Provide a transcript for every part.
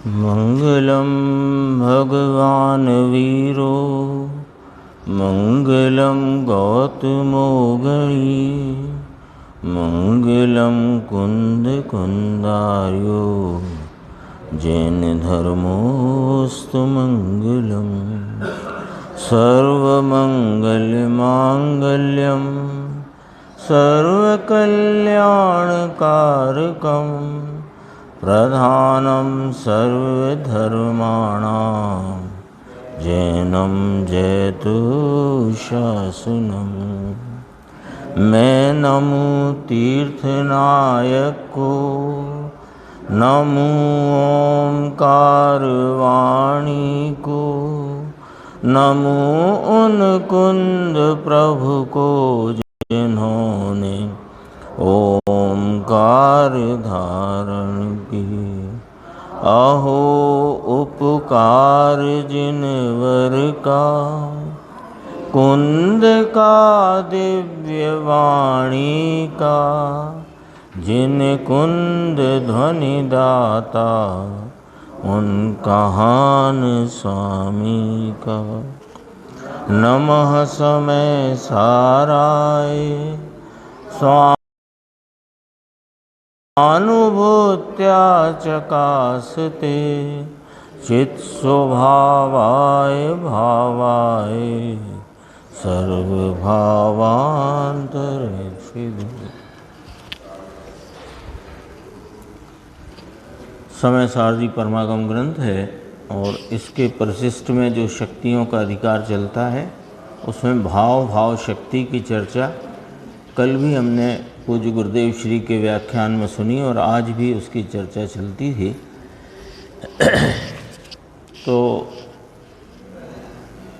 मंगलम भगवान वीरो मंगलम गौतमो गणी मंगलम कुंद कुंदार्यो जैन धर्मोस्तु मंगलम सर्वमंगलमांगल्यम सर्वकल्याणकारकम प्रधानं सर्वधर्माणां जैनं जयतु शासनम्। मैं नमो तीर्थनायक को, नमो ओंकार वाणी को, नमो उन कुंद प्रभु को जिन्होंने ओंकार धारण की। अहो उपकार जिनवर का, कुंद का दिव्य वाणी का, जिन कुंद ध्वनि दाता उन कहान स्वामी का। नमः समय साराय स्वानुभूत्या चकासते चित स्वभावाय भावाय सर्वभावांतरेक्षिदे। समय सारजी परमागम ग्रंथ है और इसके परिशिष्ट में जो शक्तियों का अधिकार चलता है उसमें भाव शक्ति की चर्चा कल भी हमने पूज्य गुरुदेव श्री के व्याख्यान में सुनी और आज भी उसकी चर्चा चलती थी। तो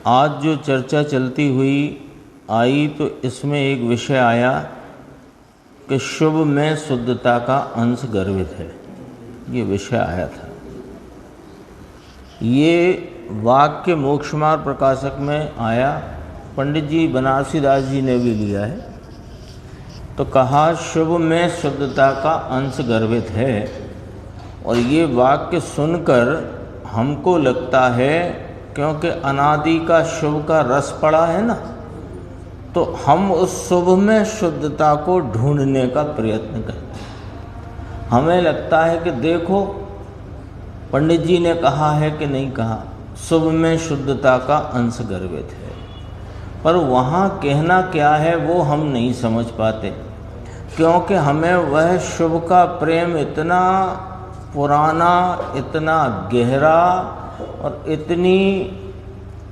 आज जो चर्चा चलती हुई आई तो इसमें एक विषय आया कि शुभ में शुद्धता का अंश गर्भित है, ये विषय आया था। ये वाक्य मोक्षमार्ग प्रकाशक में आया, पंडित जी बनारसी दास जी ने भी लिया है। तो कहा शुभ में शुद्धता का अंश गर्भित है, और ये वाक्य सुनकर हमको लगता है क्योंकि अनादि का शुभ का रस पड़ा है ना, तो हम उस शुभ में शुद्धता को ढूंढने का प्रयत्न करते हैं। हमें लगता है कि देखो पंडित जी ने कहा है कि नहीं कहा, शुभ में शुद्धता का अंश गर्भित है, पर वहाँ कहना क्या है वो हम नहीं समझ पाते, क्योंकि हमें वह शुभ का प्रेम इतना पुराना, इतना गहरा और इतनी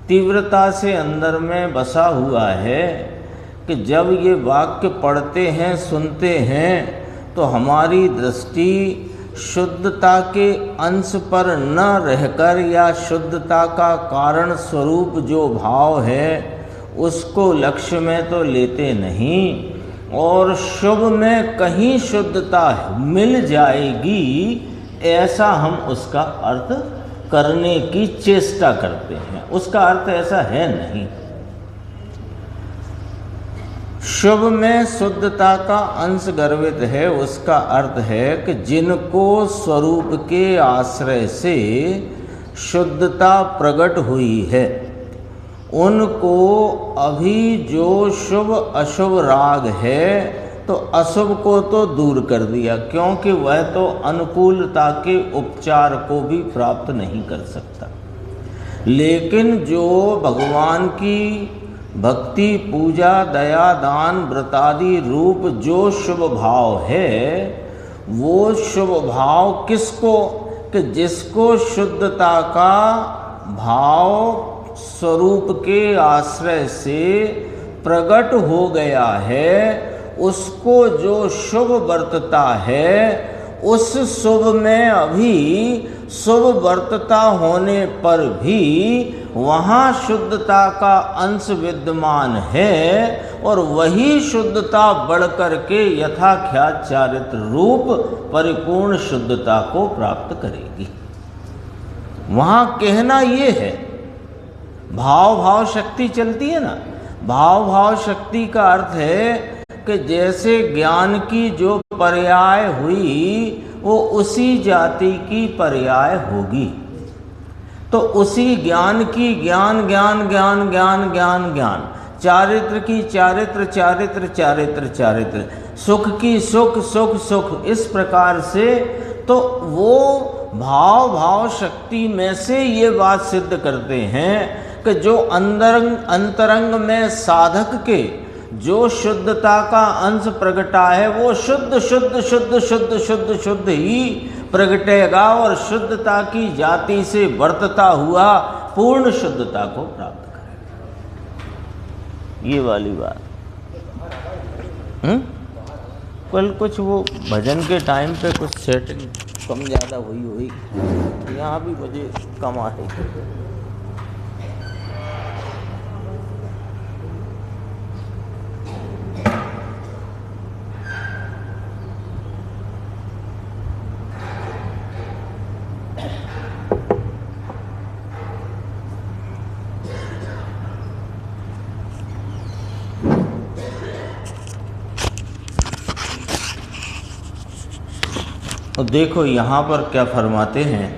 तीव्रता से अंदर में बसा हुआ है कि जब ये वाक्य पढ़ते हैं, सुनते हैं, तो हमारी दृष्टि शुद्धता के अंश पर न रहकर या शुद्धता का कारण स्वरूप जो भाव है उसको लक्ष्य में तो लेते नहीं, और शुभ में कहीं शुद्धता मिल जाएगी ऐसा हम उसका अर्थ करने की चेष्टा करते हैं। उसका अर्थ ऐसा है नहीं। शुभ में शुद्धता का अंश गर्भित है, उसका अर्थ है कि जिनको स्वरूप के आश्रय से शुद्धता प्रकट हुई है उनको अभी जो शुभ अशुभ राग है तो अशुभ को तो दूर कर दिया, क्योंकि वह तो अनुकूलता के उपचार को भी प्राप्त नहीं कर सकता। लेकिन जो भगवान की भक्ति, पूजा, दया, दान, व्रतादि रूप जो शुभ भाव है, वो शुभ भाव किसको, कि जिसको शुद्धता का भाव स्वरूप के आश्रय से प्रकट हो गया है, उसको जो शुभ वर्तता है, उस शुभ में अभी शुभ वर्तता होने पर भी वहाँ शुद्धता का अंश विद्यमान है, और वही शुद्धता बढ़कर के यथाख्यात चारित्र रूप परिपूर्ण शुद्धता को प्राप्त करेगी। वहाँ कहना ये है, भाव शक्ति चलती है ना, भाव शक्ति का अर्थ है कि जैसे ज्ञान की जो पर्याय हुई वो उसी जाति की पर्याय होगी। तो उसी ज्ञान की ज्ञान ज्ञान ज्ञान ज्ञान ज्ञान ज्ञान, चारित्र की चारित्र चारित्र चारित्र चारित्र, सुख की सुख सुख सुख, इस प्रकार से तो वो भाव भाव शक्ति में से ये बात सिद्ध करते हैं कि जो अंतरंग में साधक के जो शुद्धता का अंश प्रगटा है वो शुद्ध शुद्ध शुद्ध शुद्ध शुद्ध शुद्ध ही प्रगटेगा और शुद्धता की जाति से वर्तता हुआ पूर्ण शुद्धता को प्राप्त करेगा। ये वाली बात कल कुछ वो भजन के टाइम पे कुछ सेटिंग कम ज़्यादा हुई यहाँ भी मुझे कम आ रही है। तो देखो यहाँ पर क्या फरमाते हैं,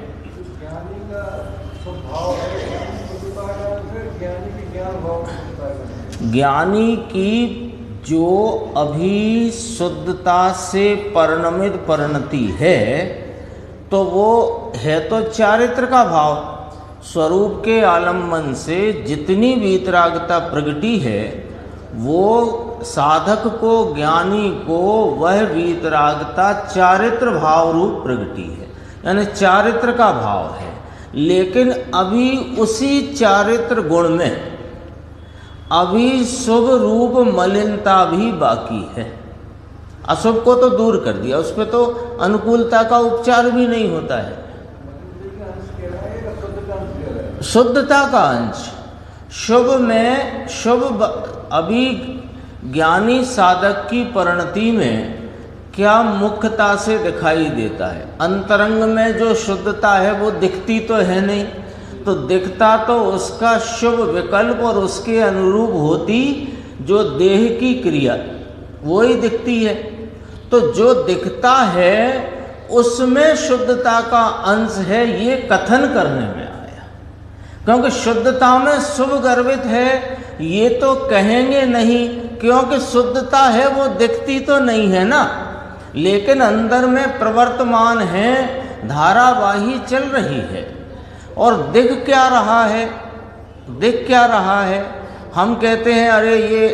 ज्ञानी की जो अभी शुद्धता से परिणमित परिणति है तो वो है तो चारित्र का भाव। स्वरूप के आलम्बन से जितनी वीतरागता प्रगटी है वो साधक को ज्ञानी को वह वीतरागता चारित्र भाव रूप प्रगटी है, यानी चारित्र का भाव है। लेकिन अभी उसी चारित्र गुण में अभी शुभ रूप मलिनता भी बाकी है। अशुभ को तो दूर कर दिया, उस पर तो अनुकूलता का उपचार भी नहीं होता है। शुद्धता का अंश शुभ में शुभ अभी ज्ञानी साधक की परिणति में क्या मुख्यता से दिखाई देता है। अंतरंग में जो शुद्धता है वो दिखती तो है नहीं, तो दिखता तो उसका शुभ विकल्प और उसके अनुरूप होती जो देह की क्रिया वो ही दिखती है। तो जो दिखता है उसमें शुद्धता का अंश है, ये कथन करने में आया। क्योंकि शुद्धता में शुभ गर्वित है ये तो कहेंगे नहीं, क्योंकि शुद्धता है वो दिखती तो नहीं है ना, लेकिन अंदर में प्रवर्तमान है, धारावाही चल रही है। और दिख क्या रहा है, दिख क्या रहा है, हम कहते हैं अरे ये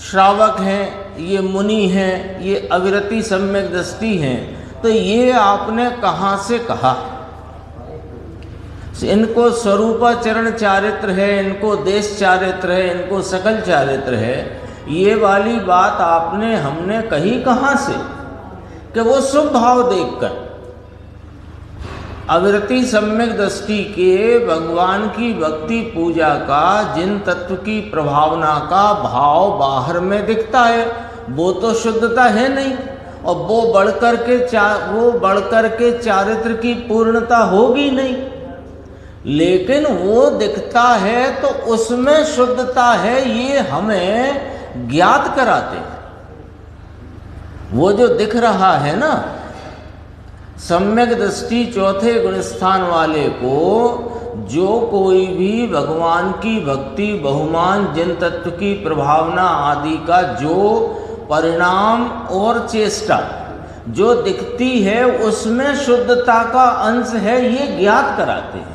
श्रावक हैं, ये मुनि हैं, ये अविरति सम्यक दृष्टि हैं, तो ये आपने कहाँ से कहा। इनको स्वरूपाचरण चारित्र है, इनको देश चारित्र है, इनको सकल चारित्र है, ये वाली बात आपने हमने कही कहाँ से कि वो शुभ भाव देखकर अविरति सम्यक दृष्टि के भगवान की भक्ति पूजा का जिन तत्व की प्रभावना का भाव बाहर में दिखता है वो तो शुद्धता है नहीं, और वो बढ़कर के चारित्र की पूर्णता होगी नहीं, लेकिन वो दिखता है तो उसमें शुद्धता है, ये हमें ज्ञात कराते हैं। वो जो दिख रहा है ना, सम्यक दृष्टि चौथे गुण स्थान वाले को जो कोई भी भगवान की भक्ति बहुमान जिन तत्व की प्रभावना आदि का जो परिणाम और चेष्टा जो दिखती है उसमें शुद्धता का अंश है, ये ज्ञात कराते हैं।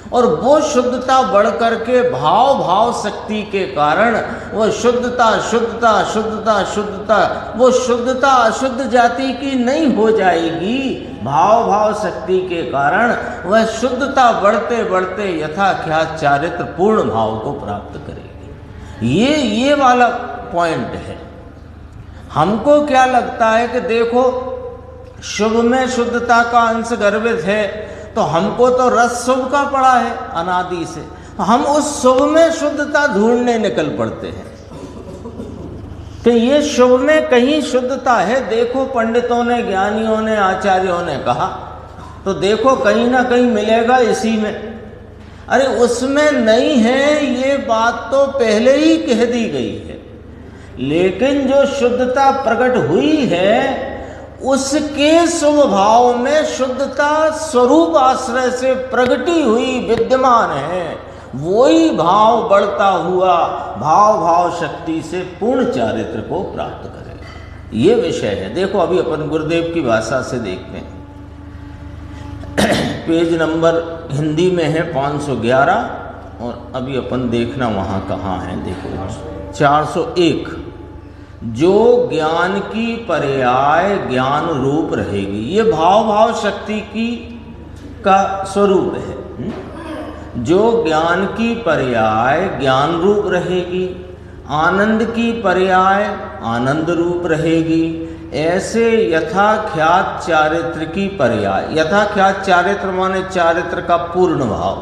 और वो शुद्धता बढ़ करके भाव शक्ति के कारण वो शुद्धता शुद्धता शुद्धता शुद्धता वो शुद्धता अशुद्ध जाति की नहीं हो जाएगी। भाव शक्ति के कारण वह शुद्धता बढ़ते बढ़ते यथाख्यात चारित्र पूर्ण भाव को प्राप्त करेगी। ये वाला पॉइंट है। हमको क्या लगता है कि देखो शुभ में शुद्धता का अंश गर्भित है, तो हमको तो रस शुभ का पड़ा है अनादि से, हम उस शुभ में शुद्धता ढूंढने निकल पड़ते हैं कि ये शुभ में कहीं शुद्धता है। देखो पंडितों ने, ज्ञानियों ने, आचार्यों ने कहा, तो देखो कहीं ना कहीं मिलेगा इसी में। अरे उसमें नहीं है, ये बात तो पहले ही कह दी गई है, लेकिन जो शुद्धता प्रकट हुई है उसके शुभ भाव में शुद्धता स्वरूप आश्रय से प्रगटी हुई विद्यमान है, वही भाव बढ़ता हुआ भाव शक्ति से पूर्ण चारित्र को प्राप्त करेगा। ये विषय है। देखो अभी अपन गुरुदेव की भाषा से देखते हैं। पेज नंबर हिंदी में है 511 और अभी अपन देखना वहाँ कहाँ है। देखो 401, जो ज्ञान की पर्याय ज्ञान रूप रहेगी। ये भाव शक्ति की का स्वरूप है। जो ज्ञान की पर्याय ज्ञान रूप रहेगी, आनंद की पर्याय आनंद रूप रहेगी, ऐसे यथाख्यात चारित्र की पर्याय, यथाख्यात चारित्र माने चारित्र का पूर्ण भाव,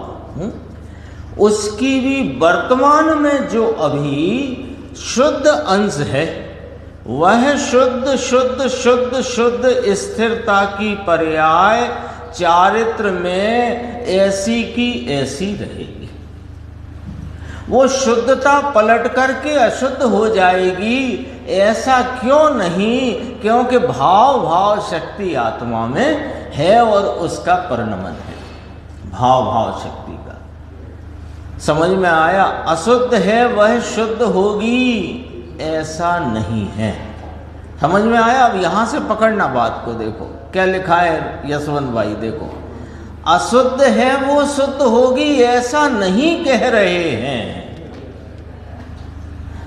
उसकी भी वर्तमान में जो अभी शुद्ध अंश है, वह शुद्ध शुद्ध शुद्ध शुद्ध स्थिरता की पर्याय चारित्र में ऐसी की ऐसी रहेगी। वो शुद्धता पलट करके अशुद्ध हो जाएगी, ऐसा क्यों नहीं? क्योंकि भाव शक्ति आत्मा में है और उसका परिणमन है भाव शक्ति का। समझ में आया? अशुद्ध है वह शुद्ध होगी, ऐसा नहीं है। समझ में आया? अब यहां से पकड़ना बात को। देखो क्या लिखा है यशवंत भाई, देखो अशुद्ध है वो शुद्ध होगी ऐसा नहीं कह रहे हैं।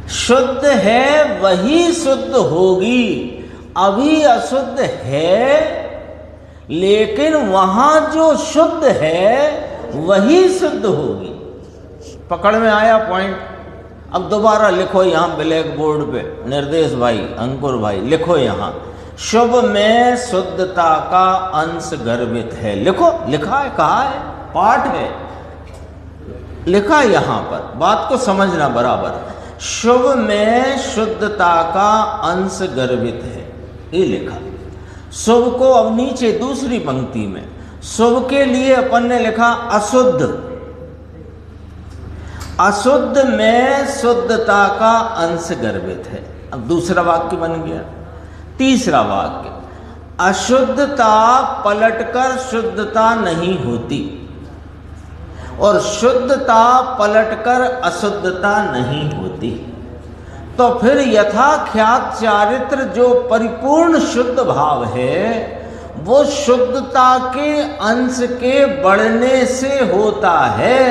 शुद्ध है वही शुद्ध होगी। अभी अशुद्ध है लेकिन वहां जो शुद्ध है वही शुद्ध होगी। पकड़ में आया पॉइंट? अब दोबारा लिखो यहाँ ब्लैक बोर्ड पे, निर्देश भाई, अंकुर भाई, लिखो यहाँ शुभ में शुद्धता का अंश गर्भित है। लिखो, लिखा है, कहा है, पाठ है, लिखा यहाँ पर। बात को समझना बराबर। शुभ में शुद्धता का अंश गर्भित है, ये लिखा। शुभ को अब नीचे दूसरी पंक्ति में शुभ के लिए अपन ने लिखा अशुद्ध। अशुद्ध में शुद्धता का अंश गर्भित है। अब दूसरा वाक्य बन गया। तीसरा वाक्य, अशुद्धता पलटकर शुद्धता नहीं होती और शुद्धता पलटकर अशुद्धता नहीं होती। तो फिर यथाख्यात चारित्र जो परिपूर्ण शुद्ध भाव है वो शुद्धता के अंश के बढ़ने से होता है,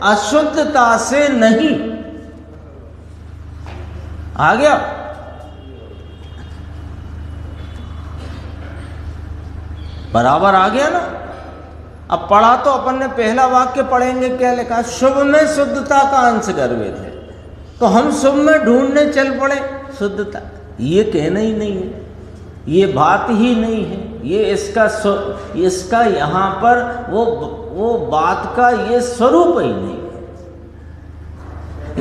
अशुद्धता से नहीं। आ गया? बराबर आ गया ना? अब पढ़ा तो अपन ने पहला वाक्य पढ़ेंगे, क्या लिखा? शुभ में शुद्धता का अंश गर्भित है। तो हम शुभ में ढूंढने चल पड़े शुद्धता। ये कहना ही नहीं है, ये बात ही नहीं है, ये इसका यहाँ पर वो बात का ये स्वरूप ही नहीं है।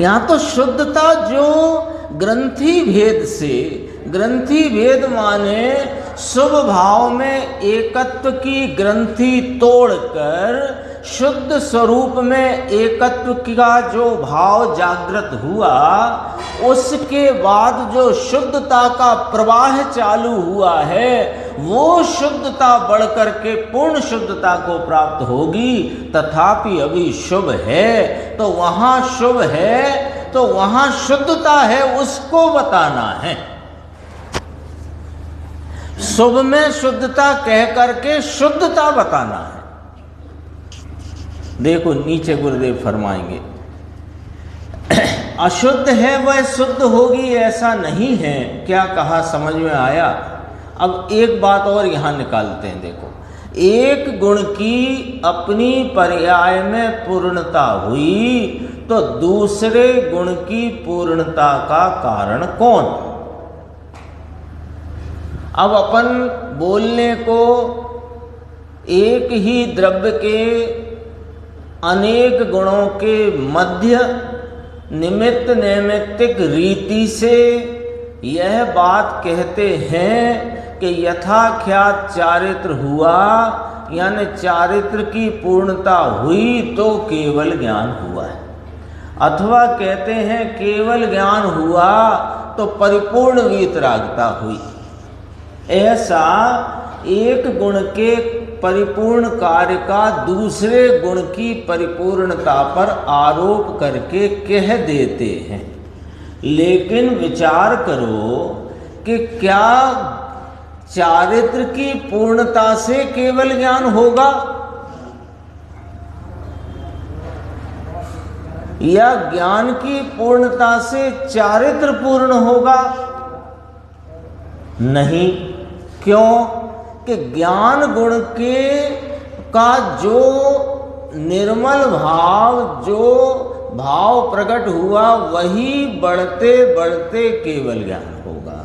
यहाँ तो शुद्धता जो ग्रंथि भेद से, ग्रंथि भेद माने शुभ भाव में एकत्व की ग्रंथि तोड़कर शुद्ध स्वरूप में एकत्व का जो भाव जागृत हुआ, उसके बाद जो शुद्धता का प्रवाह चालू हुआ है, वो शुद्धता बढ़कर के पूर्ण शुद्धता को प्राप्त होगी। तथापि अभी शुभ है तो वहां शुभ है तो वहां शुद्धता है, उसको बताना है। शुभ में शुद्धता कह करके शुद्धता बताना है। देखो नीचे गुरुदेव फरमाएंगे, अशुद्ध है वह शुद्ध होगी ऐसा नहीं है। क्या कहा? समझ में आया? अब एक बात और यहां निकालते हैं। देखो, एक गुण की अपनी पर्याय में पूर्णता हुई तो दूसरे गुण की पूर्णता का कारण कौन? अब अपन बोलने को एक ही द्रव्य के अनेक गुणों के मध्य निमित्त नैमित्तिक रीति से यह बात कहते हैं कि यथाख्यात चारित्र हुआ, यानी चारित्र की पूर्णता हुई तो केवल ज्ञान हुआ है। अथवा कहते हैं केवल ज्ञान हुआ तो परिपूर्ण वीतरागता हुई। ऐसा एक गुण के परिपूर्ण कार्य का दूसरे गुण की परिपूर्णता पर आरोप करके कह देते हैं। लेकिन विचार करो कि क्या चारित्र की पूर्णता से केवल ज्ञान होगा, या ज्ञान की पूर्णता से चारित्र पूर्ण होगा? नहीं। क्यों? कि ज्ञान गुण के का जो निर्मल भाव, जो भाव प्रकट हुआ, वही बढ़ते बढ़ते केवल ज्ञान होगा।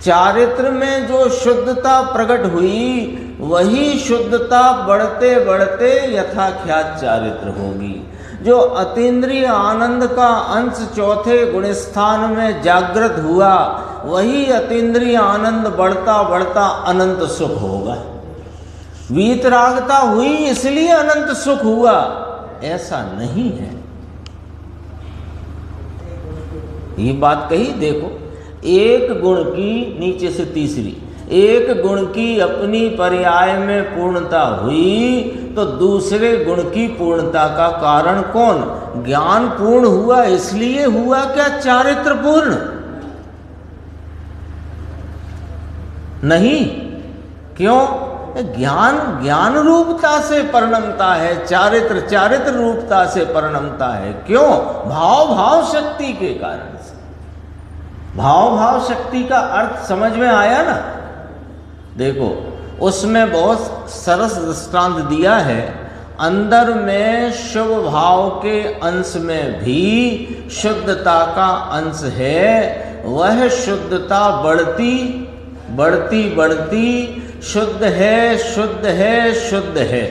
चारित्र में जो शुद्धता प्रकट हुई, वही शुद्धता बढ़ते बढ़ते यथाख्यात चारित्र होगी। जो अतीन्द्रिय आनंद का अंश चौथे गुण स्थान में जागृत हुआ, वही अतीन्द्रिय आनंद बढ़ता बढ़ता अनंत सुख होगा। वीतरागता हुई इसलिए अनंत सुख हुआ, ऐसा नहीं है। ये बात कही, देखो, एक गुण की, नीचे से तीसरी, एक गुण की अपनी पर्याय में पूर्णता हुई तो दूसरे गुण की पूर्णता का कारण कौन? ज्ञान पूर्ण हुआ इसलिए हुआ क्या चारित्र पूर्ण? नहीं। क्यों? ज्ञान ज्ञान रूपता से परिणमता है, चारित्र चारित्र रूपता से परिणमता है। क्यों? भाव भाव शक्ति के कारण से। भाव भाव शक्ति का अर्थ समझ में आया ना? देखो, उसमें बहुत सरस दृष्टांत दिया है। अंदर में शुभ भाव के अंश में भी शुद्धता का अंश है। वह शुद्धता बढ़ती बढ़ती बढ़ती शुद्ध है, शुद्ध है, शुद्ध है।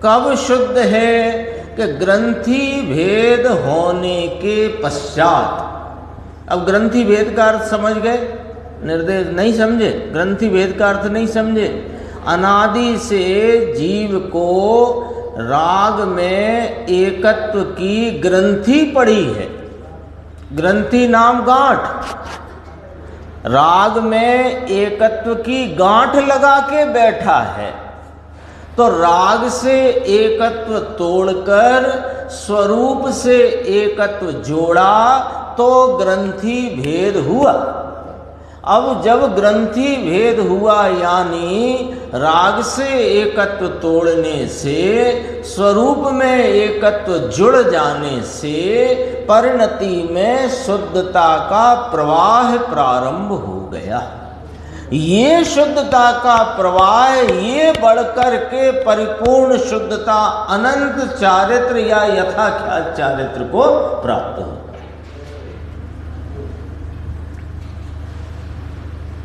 कब शुद्ध है? कि ग्रंथि भेद होने के पश्चात। अब ग्रंथि भेद का अर्थ समझ गए? निर्देश नहीं समझे? ग्रंथि भेद का अर्थ नहीं समझे? अनादि से जीव को राग में एकत्व की ग्रंथि पड़ी है। ग्रंथि नाम गांठ। राग में एकत्व की गांठ लगा के बैठा है। तो राग से एकत्व तोड़कर स्वरूप से एकत्व जोड़ा तो ग्रंथि भेद हुआ। अब जब ग्रंथि भेद हुआ, यानी राग से एकत्व तोड़ने से, स्वरूप में एकत्व जुड़ जाने से परिणति में शुद्धता का प्रवाह प्रारंभ हो गया। ये शुद्धता का प्रवाह, ये बढ़कर के परिपूर्ण शुद्धता अनंत चारित्र या यथाख्यात चारित्र को प्राप्त हो।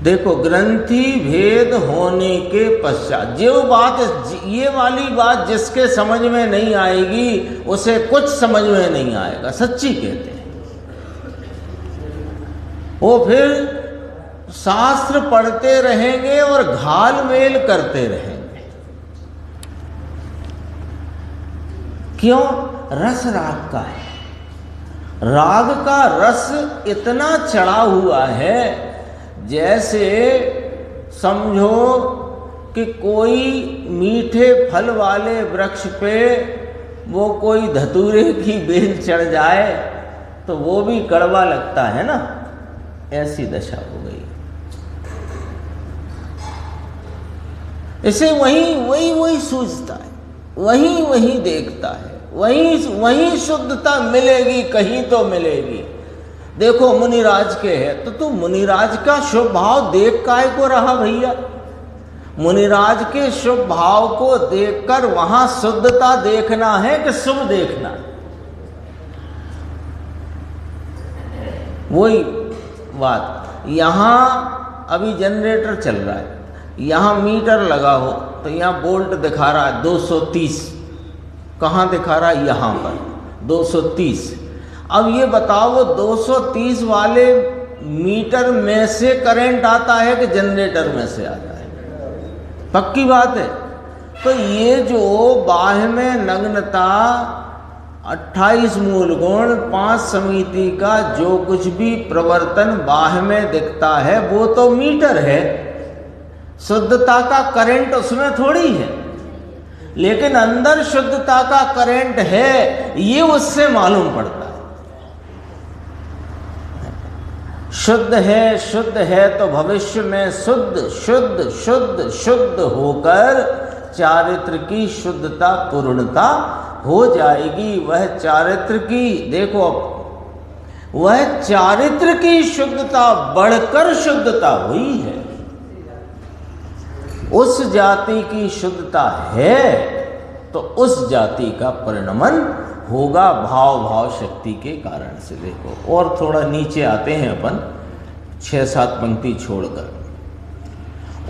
देखो, ग्रंथि भेद होने के पश्चात जो बात, ये वाली बात जिसके समझ में नहीं आएगी उसे कुछ समझ में नहीं आएगा, सच्ची कहते हैं। वो फिर शास्त्र पढ़ते रहेंगे और घाल मेल करते रहेंगे। क्यों? रस राग का है। राग का रस इतना चढ़ा हुआ है, जैसे समझो कि कोई मीठे फल वाले वृक्ष पे वो कोई धतूरे की बेल चढ़ जाए तो वो भी कड़वा लगता है ना, ऐसी दशा हो गई। इसे वही सूझता है, वही देखता है, वही शुद्धता मिलेगी, कहीं तो मिलेगी। देखो, मुनिराज के है तो तू मुनिराज का शुभ भाव देख काय को रहा भैया? मुनिराज के शुभ भाव को देखकर वहां शुद्धता देखना है कि शुभ देखना है? वही बात। यहां अभी जनरेटर चल रहा है, यहां मीटर लगा हो तो यहां वोल्ट दिखा रहा है 230। कहां दिखा रहा है? यहां पर 230। अब ये बताओ, वो 230 वाले मीटर में से करंट आता है कि जनरेटर में से आता है? पक्की बात है। तो ये जो बाह्य में नग्नता, 28 मूल गुण, 5 समिति का जो कुछ भी प्रवर्तन बाह्य में दिखता है वो तो मीटर है। शुद्धता का करंट उसमें थोड़ी है, लेकिन अंदर शुद्धता का करंट है, ये उससे मालूम पड़ता है। शुद्ध है तो भविष्य में शुद्ध शुद्ध शुद्ध शुद्ध होकर चारित्र की शुद्धता पूर्णता हो जाएगी। वह चारित्र की, देखो, वह चारित्र की शुद्धता बढ़कर शुद्धता हुई है। उस जाति की शुद्धता है तो उस जाति का परिणमन होगा भाव शक्ति के कारण से। देखो, और थोड़ा नीचे आते हैं अपन, 6-7 पंक्ति छोड़कर।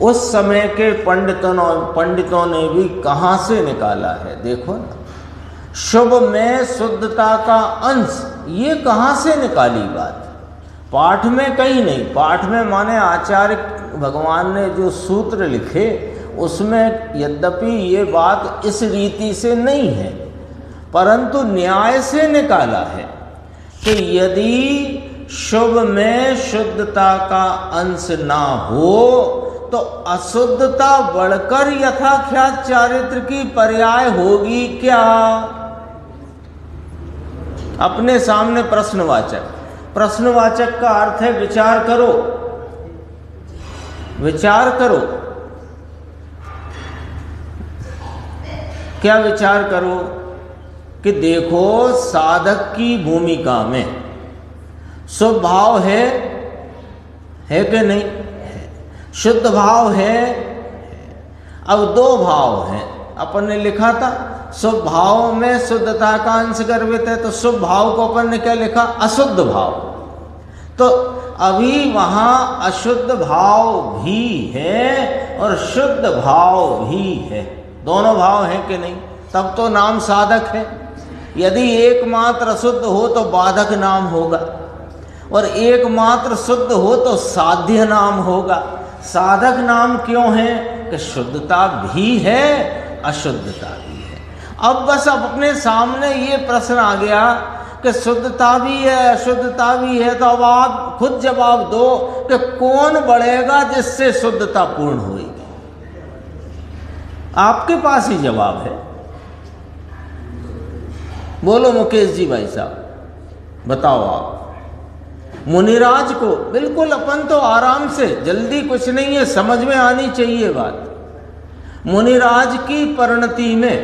उस समय के पंडितों ने भी कहाँ से निकाला है, देखो ना, शुभ में शुद्धता का अंश, ये कहाँ से निकाली बात? पाठ में कहीं नहीं। पाठ में माने आचार्य भगवान ने जो सूत्र लिखे उसमें यद्यपि ये बात इस रीति से नहीं है, परंतु न्याय से निकाला है कि यदि शुभ में शुद्धता का अंश ना हो तो अशुद्धता बढ़कर यथाख्यात चारित्र की पर्याय होगी क्या? अपने सामने प्रश्नवाचक। प्रश्नवाचक का अर्थ है विचार करो, विचार करो। क्या विचार करो? कि देखो, साधक की भूमिका में शुभ भाव है कि नहीं? है। शुद्ध भाव है। अब 2 भाव हैं, अपन ने लिखा था शुभ भाव में शुद्धता का अंश गर्भित है, तो शुभ भाव को अपन ने क्या लिखा? अशुद्ध भाव। तो अभी वहां अशुद्ध भाव भी है और शुद्ध भाव भी है, दोनों भाव हैं कि नहीं? तब तो नाम साधक है। यदि एकमात्र अशुद्ध हो तो बाधक नाम होगा, और एकमात्र शुद्ध हो तो साध्य नाम होगा। साधक नाम क्यों है? कि शुद्धता भी है, अशुद्धता भी है। अब बस अपने सामने ये प्रश्न आ गया कि शुद्धता भी है, अशुद्धता भी है, तो अब आप खुद जवाब दो कि कौन बढ़ेगा जिससे शुद्धता पूर्ण होगी। आपके पास ही जवाब है। बोलो मुकेश जी भाई साहब, बताओ आप। मुनिराज को बिल्कुल, अपन तो आराम से, जल्दी कुछ नहीं है, समझ में आनी चाहिए बात। मुनिराज की परिणति में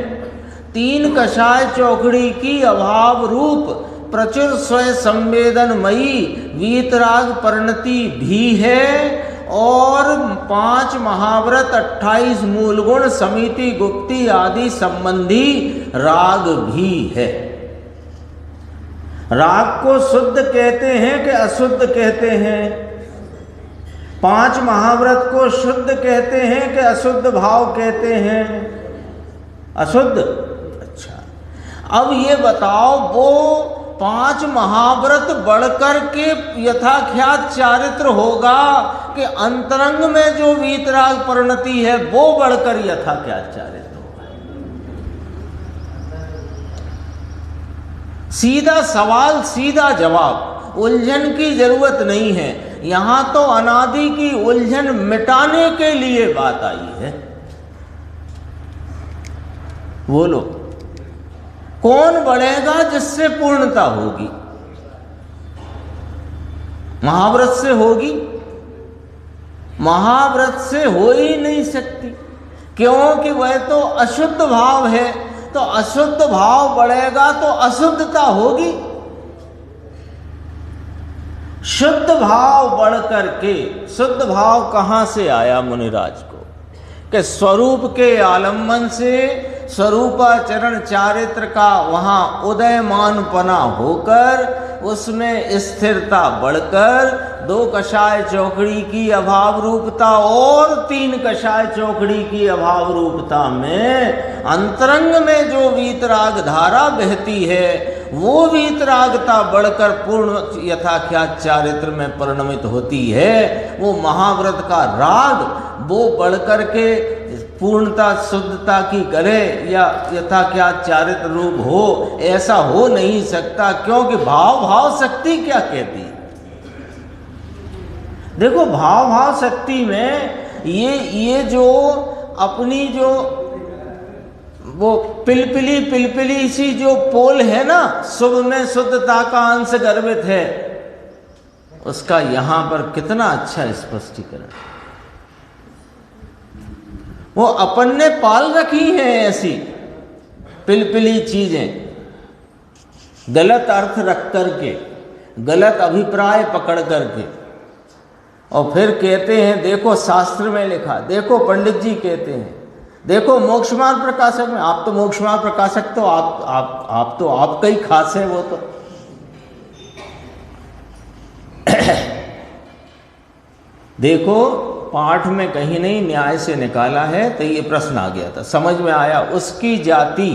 3 कषाय चौकड़ी की अभाव रूप प्रचुर स्वयं संवेदनमयी वीतराग परिणति भी है, और 5 महाव्रत 28 मूलगुण समिति गुप्ती आदि संबंधी राग भी है। राग को शुद्ध कहते हैं कि अशुद्ध कहते हैं? 5 महाव्रत को शुद्ध कहते हैं कि अशुद्ध भाव कहते हैं? अशुद्ध। अच्छा, अब ये बताओ, वो 5 महाव्रत बढ़कर के यथाख्यात चारित्र होगा कि अंतरंग में जो वीतराग परिणति है वो बढ़कर यथाख्यात चारित्र होगा? सीधा सवाल, सीधा जवाब, उलझन की जरूरत नहीं है। यहां तो अनादि की उलझन मिटाने के लिए बात आई है। बोलो, कौन बढ़ेगा जिससे पूर्णता होगी? महाव्रत से होगी? महाव्रत से हो ही नहीं सकती, क्योंकि वह तो अशुद्ध भाव है। तो अशुद्ध भाव बढ़ेगा तो अशुद्धता होगी। शुद्ध भाव बढ़कर के, शुद्ध भाव कहां से आया मुनिराज को? कि स्वरूप के आलम्बन से स्वरूपाचरण चारित्र का वहां उदयमानपना होकर उसमें स्थिरता बढ़कर 2 कषाय चौकड़ी की अभाव रूपता और 3 कषाय चौकड़ी की अभाव रूपता में अंतरंग में जो वीतराग धारा बहती है वो वीतरागता बढ़कर पूर्ण यथाख्यात चारित्र में परिणमित होती है। वो महाव्रत का राग वो बढ़कर के पूर्णता शुद्धता की करे या यथाख्यात चारित्र रूप हो, ऐसा हो नहीं सकता, क्योंकि भाव शक्ति क्या कहती है? देखो, भाव शक्ति में ये जो अपनी जो वो पिलपिली सी जो पोल है ना, शुभ में शुद्धता का अंश गर्भित है, उसका यहां पर कितना अच्छा स्पष्टीकरण। वो अपन ने पाल रखी हैं ऐसी पिलपिली चीजें, गलत अर्थ रख करके, गलत अभिप्राय पकड़ करके, और फिर कहते हैं देखो शास्त्र में लिखा, देखो पंडित जी कहते हैं, देखो मोक्ष मार्ग प्रकाशक में। आप तो मोक्ष मार्ग प्रकाशक तो आप तो आपका ही खास है वो तो। देखो पाठ में कहीं नहीं न्याय से निकाला है, तो ये प्रश्न आ गया था, समझ में आया। उसकी जाति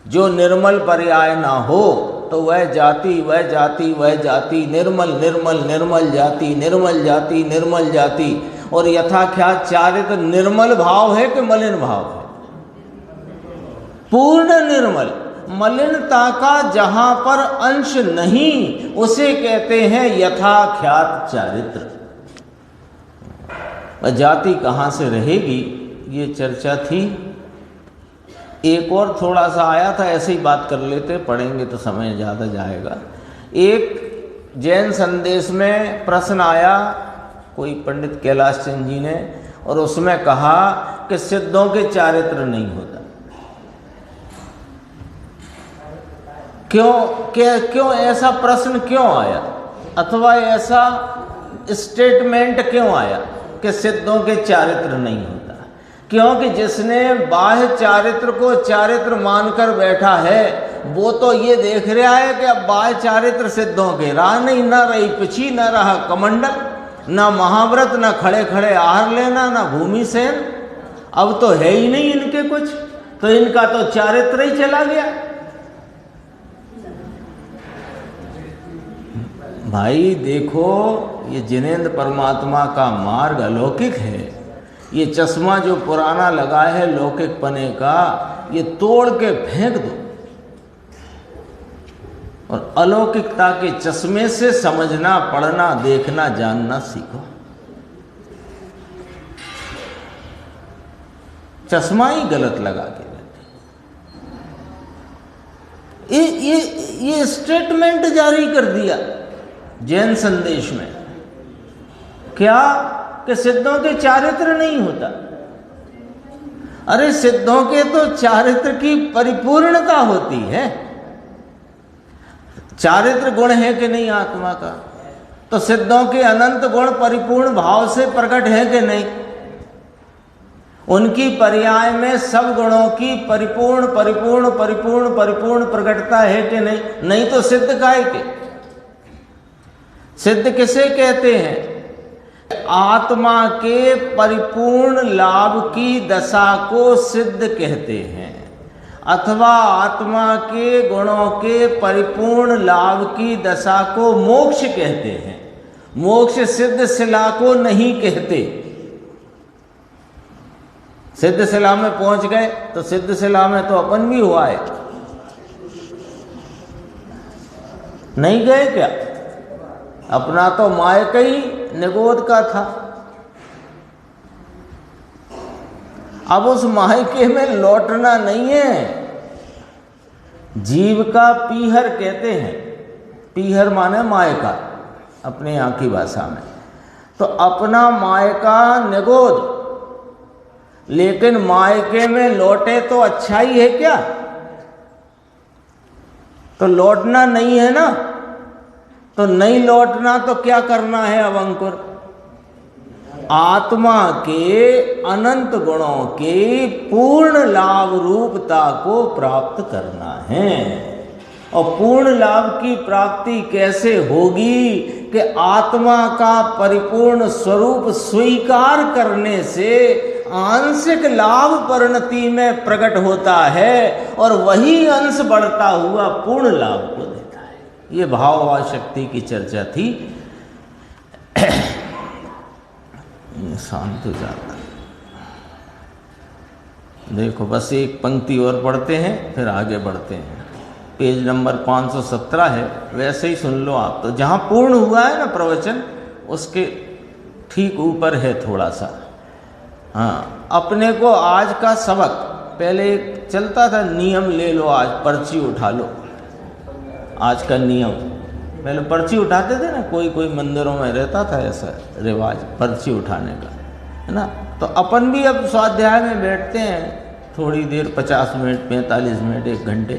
जो निर्मल पर्याय ना हो तो वह जाति वह जाति वह जाति, निर्मल निर्मल निर्मल जाति, निर्मल जाति निर्मल जाति। और यथाख्यात चारित्र निर्मल भाव है कि मलिन भाव है? पूर्ण निर्मल। मलिनता का जहां पर अंश नहीं उसे कहते हैं यथाख्यात चारित्र। जाति कहाँ से रहेगी ये चर्चा थी। एक और थोड़ा सा आया था, ऐसे ही बात कर लेते, पढ़ेंगे तो समय ज़्यादा जाएगा। एक जैन संदेश में प्रश्न आया कोई पंडित कैलाश चंद जी ने, और उसमें कहा कि सिद्धों के चारित्र नहीं होता। क्यों ऐसा प्रश्न क्यों आया, अथवा ऐसा स्टेटमेंट क्यों आया कि सिद्धों के चारित्र नहीं होता? क्योंकि जिसने बाह्य चारित्र को चारित्र मानकर बैठा है वो तो ये देख रहा है कि अब बाह्य चारित्र सिद्धों के रहा नहीं, न रही पिछी, न रहा कमंडल, न महाव्रत, न खड़े खड़े आहार लेना, न भूमि सेन, अब तो है ही नहीं इनके कुछ, तो इनका तो चारित्र ही चला गया। भाई देखो, ये जिनेंद्र परमात्मा का मार्ग अलौकिक है। ये चश्मा जो पुराना लगा है लौकिक पने का, ये तोड़ के फेंक दो और अलौकिकता के चश्मे से समझना, पढ़ना, देखना, जानना सीखो। चश्मा ही गलत लगा के ये स्टेटमेंट जारी कर दिया जैन संदेश में, क्या कि सिद्धों के चारित्र नहीं होता। अरे सिद्धों के तो चारित्र की परिपूर्णता होती है। चारित्र गुण है कि नहीं आत्मा का, तो सिद्धों के अनंत गुण परिपूर्ण भाव से प्रकट है कि नहीं? उनकी पर्याय में सब गुणों की परिपूर्ण परिपूर्ण परिपूर्ण परिपूर्ण प्रकटता है कि नहीं? नहीं तो सिद्ध काहे के? सिद्ध किसे कहते हैं? आत्मा के परिपूर्ण लाभ की दशा को सिद्ध कहते हैं, अथवा आत्मा के गुणों के परिपूर्ण लाभ की दशा को मोक्ष कहते हैं। मोक्ष सिद्ध शिला को नहीं कहते। सिद्ध शिला में पहुंच गए तो सिद्ध शिला में तो अपन भी हुआ है, नहीं गए क्या? अपना तो मायका ही निगोद का था। अब उस मायके में लौटना नहीं है। जीव का पीहर कहते हैं, पीहर माने मायका अपने यहाँ की भाषा में, तो अपना मायका निगोद, लेकिन मायके में लौटे तो अच्छा ही है क्या? तो लौटना नहीं है ना, तो नहीं लौटना तो क्या करना है अब अंकुर? आत्मा के अनंत गुणों के पूर्ण लाभ रूपता को प्राप्त करना है। और पूर्ण लाभ की प्राप्ति कैसे होगी कि आत्मा का परिपूर्ण स्वरूप स्वीकार करने से आंशिक लाभ परिणति में प्रकट होता है और वही अंश बढ़ता हुआ पूर्ण लाभ को देता है। ये भाव शक्ति की चर्चा थी। शांत हो जाता। देखो बस एक पंक्ति और पढ़ते हैं फिर आगे बढ़ते हैं। पेज नंबर 517 है, वैसे ही सुन लो आप। तो जहाँ पूर्ण हुआ है ना प्रवचन, उसके ठीक ऊपर है थोड़ा सा, हाँ, अपने को आज का सबक, पहले एक चलता था नियम ले लो, आज पर्ची उठा लो, आज का नियम। पहले पर्ची उठाते थे ना, कोई कोई मंदिरों में रहता था ऐसा रिवाज पर्ची उठाने का, है ना। तो अपन भी अब स्वाध्याय में बैठते हैं थोड़ी देर, 50 मिनट, 45 मिनट, 1 घंटे,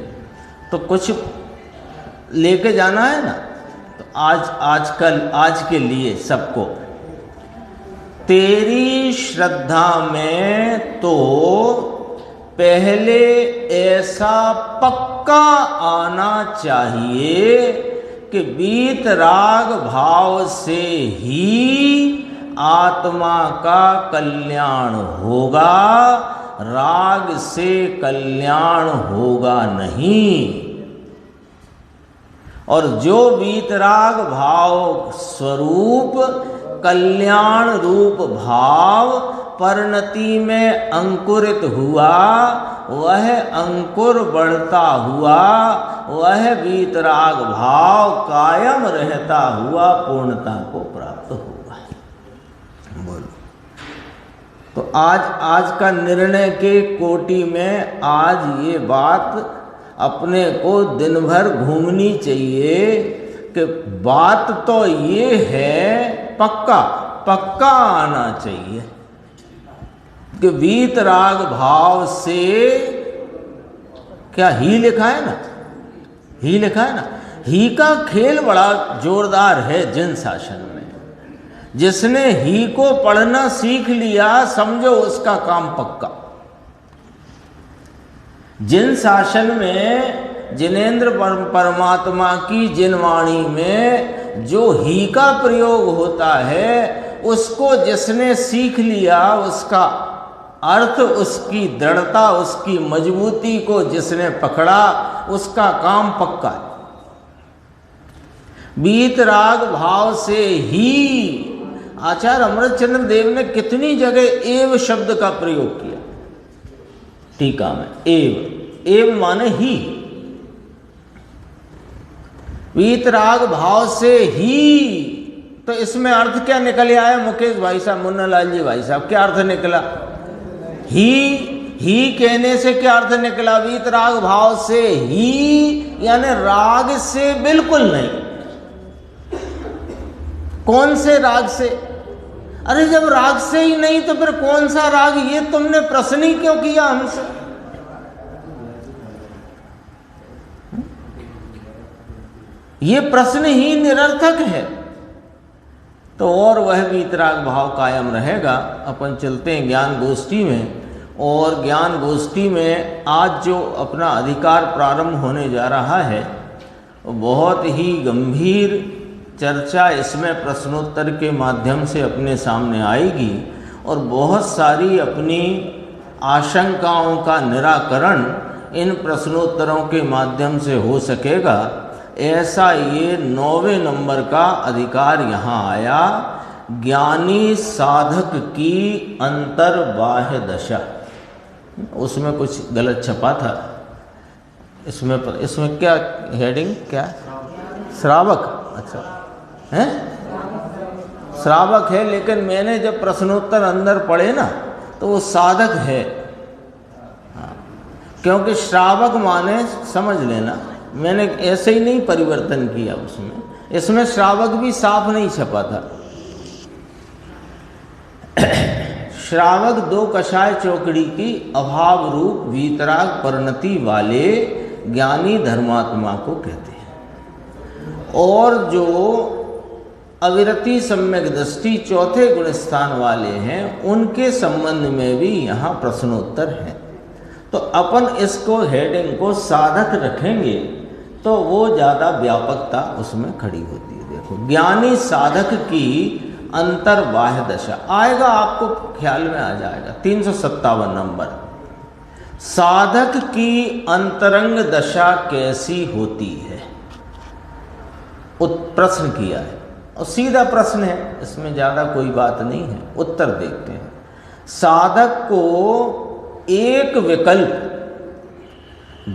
तो कुछ लेके जाना है ना। तो आज के लिए सबको, तेरी श्रद्धा में तो पहले ऐसा पक्का आना चाहिए कि वीतराग भाव से ही आत्मा का कल्याण होगा, राग से कल्याण होगा नहीं। और जो वीतराग भाव स्वरूप कल्याण रूप भाव परिणति में अंकुरित हुआ, वह अंकुर बढ़ता हुआ, वह वीतराग भाव कायम रहता हुआ पूर्णता को प्राप्त होगा। बोलो। तो आज का निर्णय के कोटि में आज ये बात अपने को दिन भर घूमनी चाहिए कि बात तो ये है, पक्का आना चाहिए कि वीतराग भाव से, क्या ही लिखा है ना, ही लिखा है ना। ही का खेल बड़ा जोरदार है जिन शासन में। जिसने ही को पढ़ना सीख लिया, समझो उसका काम पक्का। जिन शासन में जिनेंद्र परमात्मा की जिन वाणी में जो ही का प्रयोग होता है, उसको जिसने सीख लिया, उसका अर्थ, उसकी दृढ़ता, उसकी मजबूती को जिसने पकड़ा, उसका काम पक्का है। वीतराग भाव से ही आचार्य अमृतचंद्र देव ने कितनी जगह एव शब्द का प्रयोग किया टीका में। एव माने ही, वीतराग भाव से ही। तो इसमें अर्थ क्या निकल आया मुकेश भाई साहब, मुन्नालाल जी भाई साहब, क्या अर्थ निकला? ही कहने से क्या अर्थ निकला? वीतराग भाव से ही, यानी राग से बिल्कुल नहीं। कौन से राग से? अरे जब राग से ही नहीं तो फिर कौन सा राग? ये तुमने प्रश्न ही क्यों किया हमसे? ये प्रश्न ही निरर्थक है। तो और वह वीतराग भाव कायम रहेगा। अपन चलते हैं ज्ञान गोष्ठी में, और ज्ञान गोष्ठी में आज जो अपना अधिकार प्रारंभ होने जा रहा है, बहुत ही गंभीर चर्चा इसमें प्रश्नोत्तर के माध्यम से अपने सामने आएगी, और बहुत सारी अपनी आशंकाओं का निराकरण इन प्रश्नोत्तरों के माध्यम से हो सकेगा। ऐसा ये 9वें नंबर का अधिकार यहाँ आया, ज्ञानी साधक की अंतर्बाह्य दशा। उसमें कुछ गलत छपा था। इसमें क्या हेडिंग क्या? श्रावक। अच्छा है, श्रावक है, लेकिन मैंने जब प्रश्नोत्तर अंदर पढ़े ना तो वो साधक है। हाँ, क्योंकि श्रावक माने समझ लेना, मैंने ऐसे ही नहीं परिवर्तन किया उसमें। इसमें श्रावक भी साफ नहीं छपा था। श्रावक 2 कषाय चौकड़ी की अभाव रूप वीतराग परिणति वाले ज्ञानी धर्मात्मा को कहते हैं। और जो अविरति सम्यक दृष्टि 4थे गुण स्थान वाले हैं, उनके संबंध में भी यहाँ प्रश्नोत्तर है। तो अपन इसको हेडिंग को साधक रखेंगे तो वो ज़्यादा व्यापकता उसमें खड़ी होती है। देखो, ज्ञानी साधक की अंतर्बाह्य दशा आएगा, आपको ख्याल में आ जाएगा। 357 नंबर, साधक की अंतरंग दशा कैसी होती है? प्रश्न किया है, और सीधा प्रश्न है, इसमें ज़्यादा कोई बात नहीं है। उत्तर देखते हैं। साधक को एक विकल्प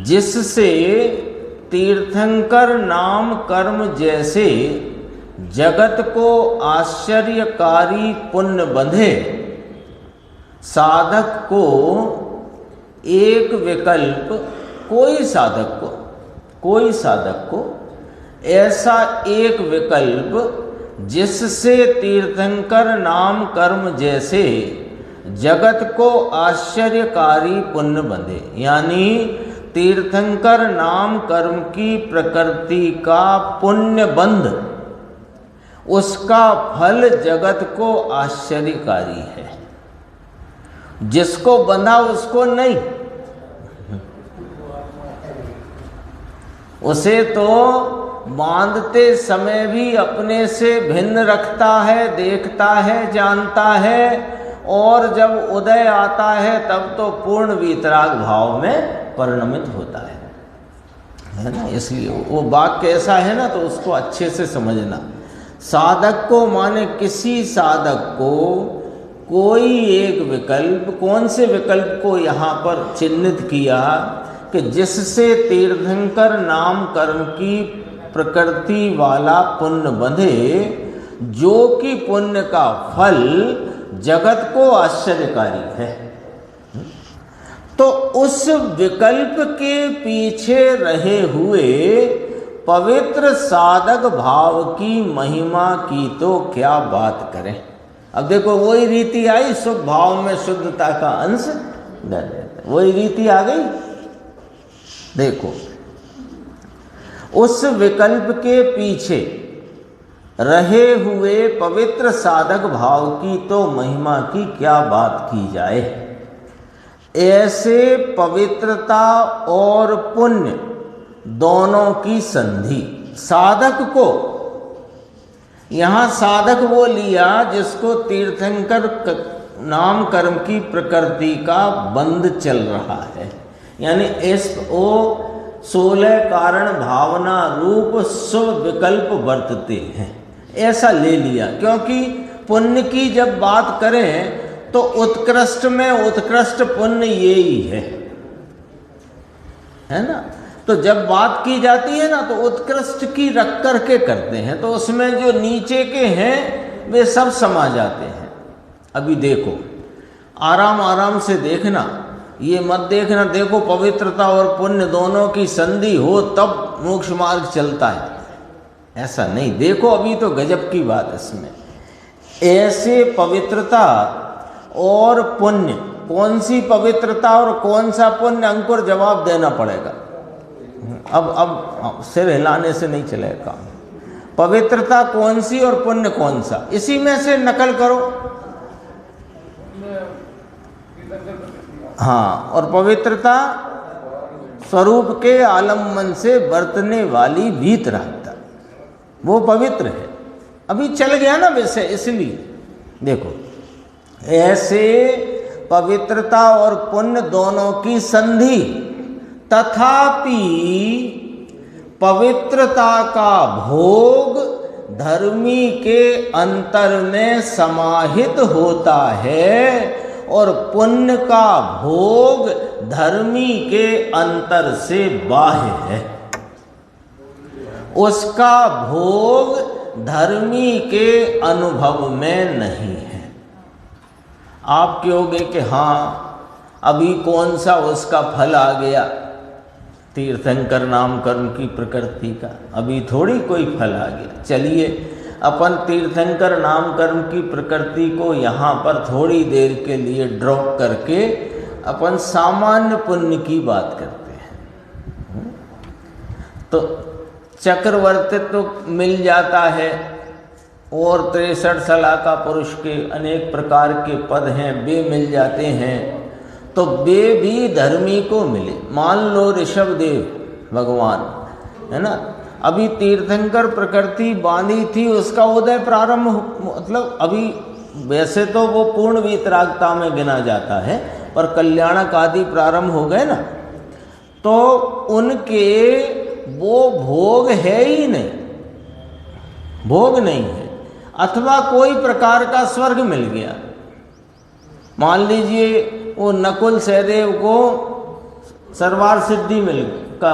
जिससे तीर्थंकर नाम कर्म जैसे जगत को आश्चर्यकारी पुण्य बंधे, साधक को एक विकल्प, कोई साधक को ऐसा एक विकल्प जिससे तीर्थंकर नाम कर्म जैसे जगत को आश्चर्यकारी पुण्य बंधे, यानी तीर्थंकर नाम कर्म की प्रकृति का पुण्य बंध, उसका फल जगत को आश्चर्यकारी है। जिसको बंधा उसको नहीं, उसे तो बांधते समय भी अपने से भिन्न रखता है, देखता है, जानता है, और जब उदय आता है तब तो पूर्ण वीतराग भाव में परिणमित होता है ना। इसलिए वो वाक्य ऐसा है ना, तो उसको अच्छे से समझना। साधक को माने किसी साधक को कोई एक विकल्प, कौन से विकल्प को यहाँ पर चिन्हित किया कि जिससे तीर्थंकर नाम कर्म की प्रकृति वाला पुण्य बंधे, जो कि पुण्य का फल जगत को आश्चर्यकारी है। तो उस विकल्प के पीछे रहे हुए पवित्र साधक भाव की महिमा की तो क्या बात करें। अब देखो वही रीति आई, शुभ भाव में शुद्धता का अंश धर देता, वही रीति आ गई। देखो उस विकल्प के पीछे रहे हुए पवित्र साधक भाव की तो महिमा की क्या बात की जाए। ऐसे पवित्रता और पुण्य दोनों की संधि, साधक को, यहाँ साधक वो लिया जिसको तीर्थंकर नाम कर्म की प्रकृति का बंध चल रहा है, यानी इस वो 16 कारण भावना रूप शुभ विकल्प बरतते हैं, ऐसा ले लिया। क्योंकि पुण्य की जब बात करें तो उत्कृष्ट में उत्कृष्ट पुण्य ये ही है ना। तो जब बात की जाती है ना तो उत्कृष्ट की रख करके करते हैं, तो उसमें जो नीचे के हैं वे सब समा जाते हैं। अभी देखो आराम आराम से देखना, ये मत देखना देखो पवित्रता और पुण्य दोनों की संधि हो तब मोक्ष मार्ग चलता है, ऐसा नहीं। देखो अभी तो गजब की बात है इसमें। ऐसे पवित्रता और पुण्य, कौन सी पवित्रता और कौन सा पुण्य, अंकुर जवाब देना पड़ेगा। अब सिर हिलाने से नहीं चलेगा काम। पवित्रता कौन सी और पुण्य कौन सा, इसी में से नकल करो। हाँ, और पवित्रता स्वरूप के आलम्बन से बरतने वाली वीतरागता, वो पवित्र है। अभी चल गया ना वैसे, इसलिए देखो ऐसे पवित्रता और पुण्य दोनों की संधि, तथापि पवित्रता का भोग धर्मी के अंतर में समाहित होता है और पुण्य का भोग धर्मी के अंतर से बाह्य है। उसका भोग धर्मी के अनुभव में नहीं है। आप कहोगे कि हाँ अभी कौन सा उसका फल आ गया तीर्थंकर नाम कर्म की प्रकृति का, अभी थोड़ी कोई फल आ गया। चलिए अपन तीर्थंकर नाम कर्म की प्रकृति को यहाँ पर थोड़ी देर के लिए ड्रॉप करके अपन सामान्य पुण्य की बात करते हैं। तो चक्रवर्तित्व तो मिल जाता है और 63 सलाका पुरुष के अनेक प्रकार के पद हैं, वे मिल जाते हैं, तो वे भी धर्मी को मिले। मान लो ऋषभदेव भगवान है ना, अभी तीर्थंकर प्रकृति बांधी थी, उसका उदय प्रारंभ, मतलब अभी वैसे तो वो पूर्ण वीतरागता में गिना जाता है, पर कल्याणक आदि प्रारंभ हो गए ना, तो उनके वो भोग है ही नहीं, भोग नहीं है। अथवा कोई प्रकार का स्वर्ग मिल गया। मान लीजिए वो नकुल सहदेव को सर्वार सिद्धि मिल का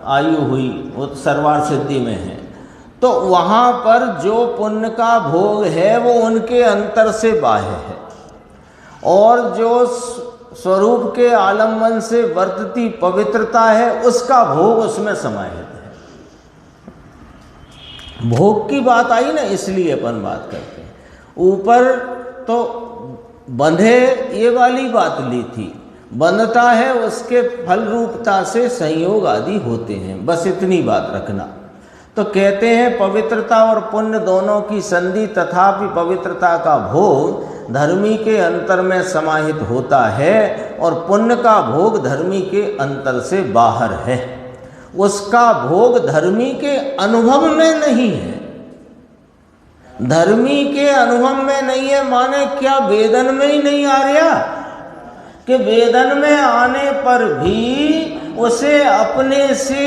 आयु हुई, वो सर्वार सिद्धि में है, तो वहाँ पर जो पुण्य का भोग है वो उनके अंतर से बाह्य है। और जो स्वरूप के आलम्बन से वर्तती पवित्रता है उसका भोग उसमें समाहित है। भोग की बात आई ना, इसलिए अपन बात करते हैं। ऊपर तो बंधे ये वाली बात ली थी, बंधता है उसके फल रूपता से संयोग आदि होते हैं, बस इतनी बात रखना। तो कहते हैं पवित्रता और पुण्य दोनों की संधि, तथापि पवित्रता का भोग धर्मी के अंतर में समाहित होता है और पुण्य का भोग धर्मी के अंतर से बाहर है। उसका भोग धर्मी के अनुभव में नहीं है। धर्मी के अनुभव में नहीं है माने क्या, वेदन में ही नहीं आ रहा कि वेदन में आने पर भी उसे अपने से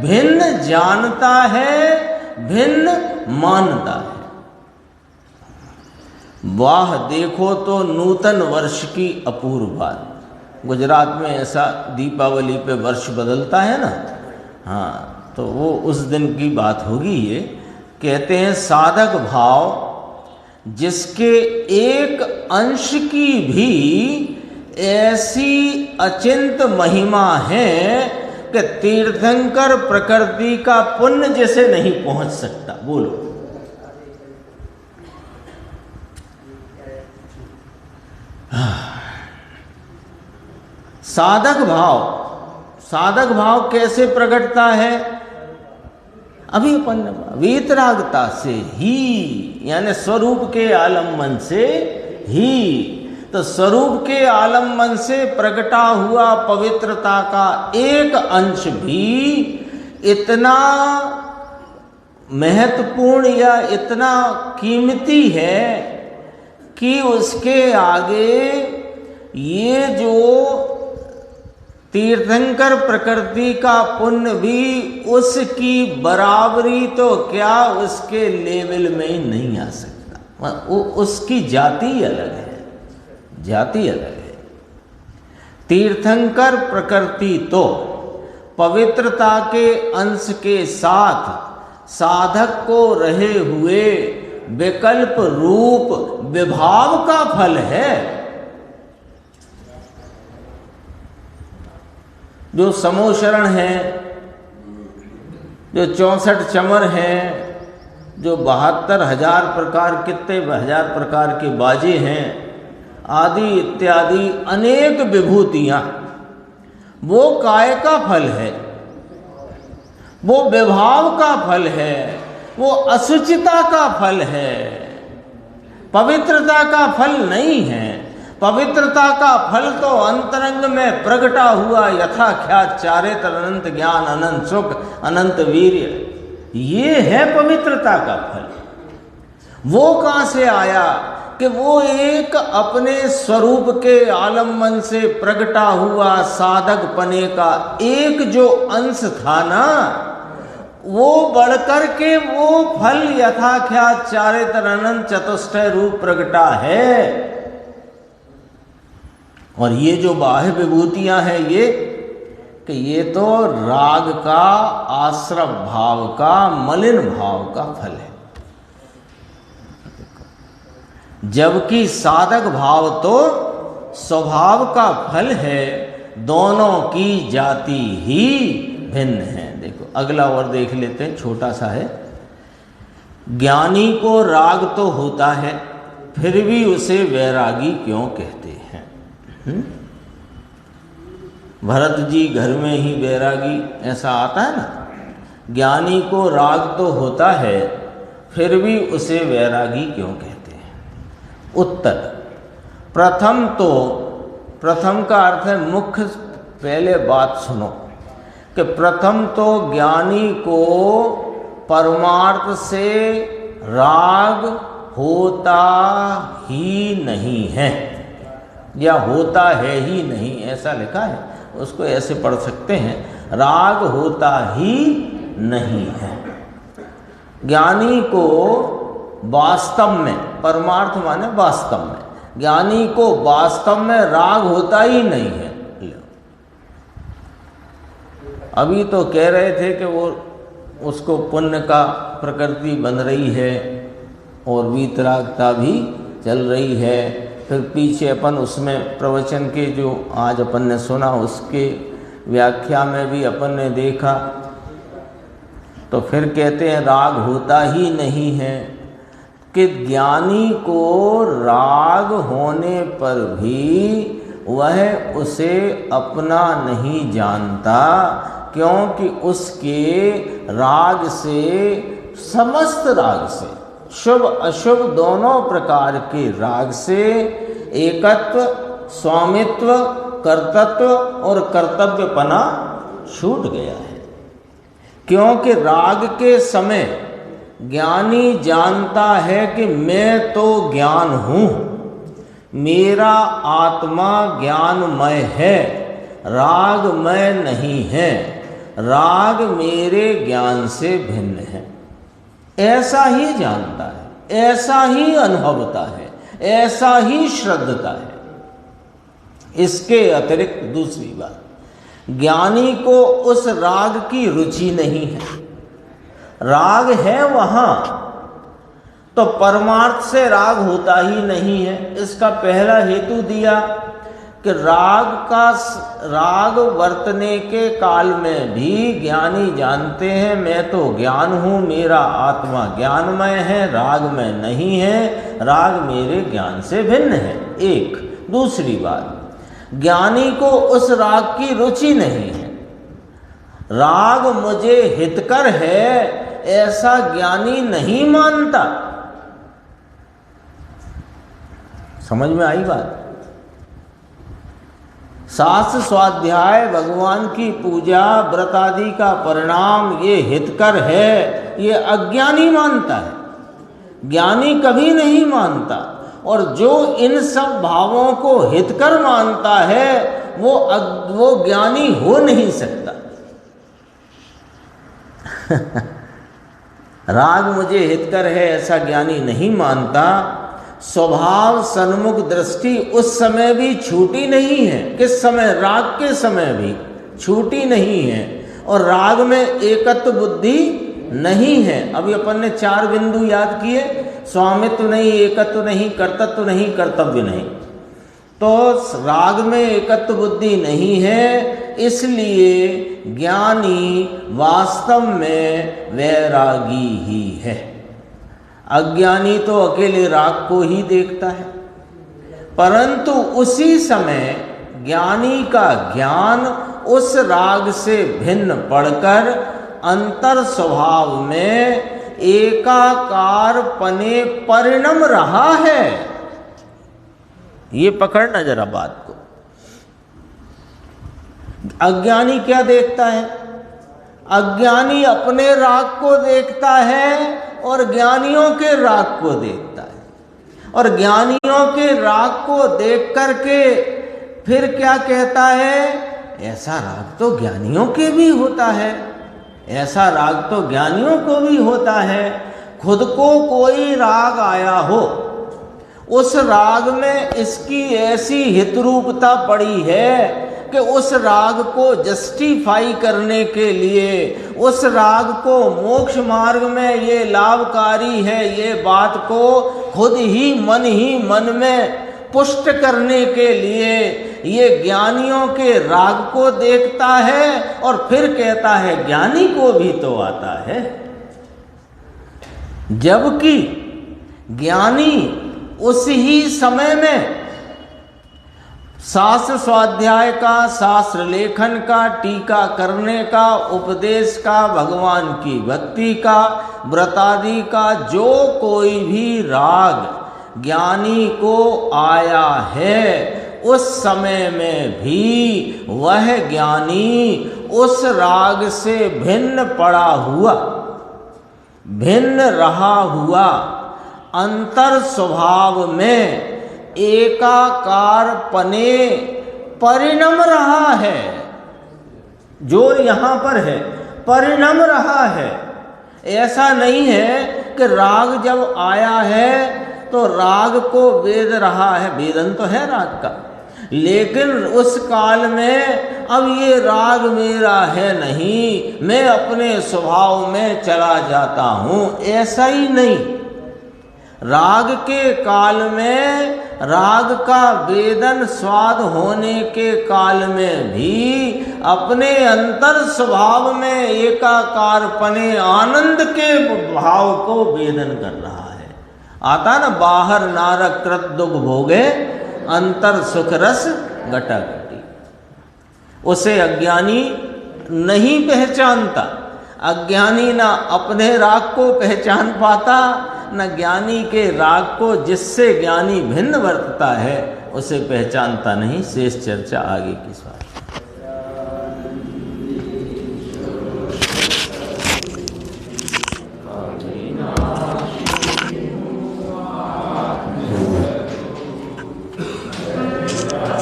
भिन्न जानता है, भिन्न मानता है। वाह देखो तो नूतन वर्ष की अपूर्व बात। गुजरात में ऐसा दीपावली पे वर्ष बदलता है ना, हाँ, तो वो उस दिन की बात होगी। ये कहते हैं साधक भाव जिसके एक अंश की भी ऐसी अचिंत महिमा है कि तीर्थंकर प्रकृति का पुण्य जैसे नहीं पहुंच सकता। बोलो, साधक भाव कैसे प्रकटता है? अभी अपन वीतरागता से ही, यानी स्वरूप के आलम्बन से ही। तो स्वरूप के आलम्बन से प्रकटा हुआ पवित्रता का एक अंश भी इतना महत्वपूर्ण या इतना कीमती है कि उसके आगे ये जो तीर्थंकर प्रकृति का पुण्य भी उसकी बराबरी तो क्या, उसके लेवल में ही नहीं आ सकता। उसकी जाति अलग है, जाति अलग है। तीर्थंकर प्रकृति तो पवित्रता के अंश के साथ साधक को रहे हुए विकल्प रूप विभाव का फल है। जो समोशरण है, जो 64 चमर हैं, जो 72,000 प्रकार, कितने हजार प्रकार के बाजे हैं आदि इत्यादि अनेक विभूतियां, वो काय का फल है, वो विभाव का फल है, वो असुचिता का फल है, पवित्रता का फल नहीं है। पवित्रता का फल तो अंतरंग में प्रगटा हुआ यथाख्यात चारित्र अनंत ज्ञान अनंत सुख अनंत वीर्य, ये है पवित्रता का फल। वो कहाँ से आया कि वो एक अपने स्वरूप के आलम्बन से प्रगटा हुआ साधक पने का एक जो अंश था ना, वो बढ़कर के वो फल यथाख्यात चारित्र अनंत चतुष्टय रूप प्रगटा है। और ये जो बाह्य विभूतियां हैं ये कि ये तो राग का, आश्रव भाव का, मलिन भाव का फल है, जबकि साधक भाव तो स्वभाव का फल है। दोनों की जाति ही भिन्न है। देखो अगला और देख लेते हैं, छोटा सा है। ज्ञानी को राग तो होता है, फिर भी उसे वैरागी क्यों कहते हैं? भरत जी घर में ही वैरागी, ऐसा आता है ना। ज्ञानी को राग तो होता है, फिर भी उसे वैरागी क्यों कहते हैं? उत्तर, प्रथम का अर्थ है मुख्य। पहले बात सुनो कि प्रथम तो ज्ञानी को परमार्थ से राग होता ही नहीं है, या होता है ही नहीं, ऐसा लिखा है। उसको ऐसे पढ़ सकते हैं, राग होता ही नहीं है। ज्ञानी को वास्तव में, परमार्थ माने वास्तव में, ज्ञानी को वास्तव में राग होता ही नहीं है। अभी तो कह रहे थे कि वो उसको पुण्य का प्रकृति बन रही है और वीतरागता भी चल रही है, फिर पीछे अपन उसमें प्रवचन के जो आज अपन ने सुना उसके व्याख्या में भी अपन ने देखा। तो फिर कहते हैं राग होता ही नहीं है, कि ज्ञानी को राग होने पर भी वह उसे अपना नहीं जानता, क्योंकि उसके राग से, समस्त राग से, शुभ अशुभ दोनों प्रकार के राग से एकत्व, स्वामित्व, कर्तृत्व और कर्तव्यपना छूट गया है। क्योंकि राग के समय ज्ञानी जानता है कि मैं तो ज्ञान हूँ, मेरा आत्मा ज्ञानमय है, रागमय नहीं है, राग मेरे ज्ञान से भिन्न है। ऐसा ही जानता है, ऐसा ही अनुभवता है, ऐसा ही श्रद्धता है। इसके अतिरिक्त दूसरी बात, ज्ञानी को उस राग की रुचि नहीं है। राग है वहाँ, तो परमार्थ से राग होता ही नहीं है। इसका पहला हेतु दिया कि राग वर्तने के काल में भी ज्ञानी जानते हैं मैं तो ज्ञान हूँ, मेरा आत्मा ज्ञानमय है, राग में नहीं है, राग मेरे ज्ञान से भिन्न है। एक दूसरी बात, ज्ञानी को उस राग की रुचि नहीं है। राग मुझे हितकर है ऐसा ज्ञानी नहीं मानता। समझ में आई बात? शास्त्र स्वाध्याय, भगवान की पूजा, व्रत आदि का परिणाम ये हितकर है, ये अज्ञानी मानता है, ज्ञानी कभी नहीं मानता। और जो इन सब भावों को हितकर मानता है वो ज्ञानी हो नहीं सकता। राग मुझे हितकर है ऐसा ज्ञानी नहीं मानता। स्वभाव सन्मुख दृष्टि उस समय भी छूटी नहीं है। किस समय? राग के समय भी छूटी नहीं है। और राग में एकत्व बुद्धि नहीं है। अभी अपन ने 4 बिंदु याद किए, स्वामित्व नहीं, एकत्व नहीं, कर्तृत्व नहीं, कर्तव्य नहीं। तो राग में एकत्व बुद्धि नहीं है, इसलिए ज्ञानी वास्तव में वैरागी ही है। अज्ञानी तो अकेले राग को ही देखता है, परंतु उसी समय ज्ञानी का ज्ञान उस राग से भिन्न पड़कर अंतर स्वभाव में एकाकार पने परिणम रहा है। ये पकड़ना जरा बात को। अज्ञानी क्या देखता है? अज्ञानी अपने राग को देखता है और ज्ञानियों के राग को देखता है। और ज्ञानियों के राग को देख करके फिर क्या कहता है? ऐसा राग तो ज्ञानियों के भी होता है, ऐसा राग तो ज्ञानियों को भी होता है। खुद को कोई राग आया हो, उस राग में इसकी ऐसी हितरूपता पड़ी है कि उस राग को जस्टिफाई करने के लिए, उस राग को मोक्ष मार्ग में ये लाभकारी है, ये बात को खुद ही मन में पुष्ट करने के लिए ये ज्ञानियों के राग को देखता है और फिर कहता है ज्ञानी को भी तो आता है। जबकि ज्ञानी उस ही समय में शास्त्र स्वाध्याय का, शास्त्र लेखन का, टीका करने का, उपदेश का, भगवान की भक्ति का, व्रतादि का जो कोई भी राग ज्ञानी को आया है, उस समय में भी वह ज्ञानी उस राग से भिन्न पड़ा हुआ, भिन्न रहा हुआ अंतर स्वभाव में एकाकार पने परिणम रहा है। जो यहाँ पर है परिणम रहा है। ऐसा नहीं है कि राग जब आया है तो राग को वेद रहा है, वेदन तो है राग का, लेकिन उस काल में अब ये राग मेरा है नहीं, मैं अपने स्वभाव में चला जाता हूँ, ऐसा ही नहीं। राग के काल में, राग का वेदन स्वाद होने के काल में भी अपने अंतर स्वभाव में एकाकारपने आनंद के भाव को वेदन कर रहा है। आता ना, बाहर नारक कृत दुख भोगे, अंतर सुख रस घटाघटी। उसे अज्ञानी नहीं पहचानता। अज्ञानी ना अपने राग को पहचान पाता, न ज्ञानी के राग को जिससे ज्ञानी भिन्न वर्तता है उसे पहचानता नहीं। शेष चर्चा आगे की बात।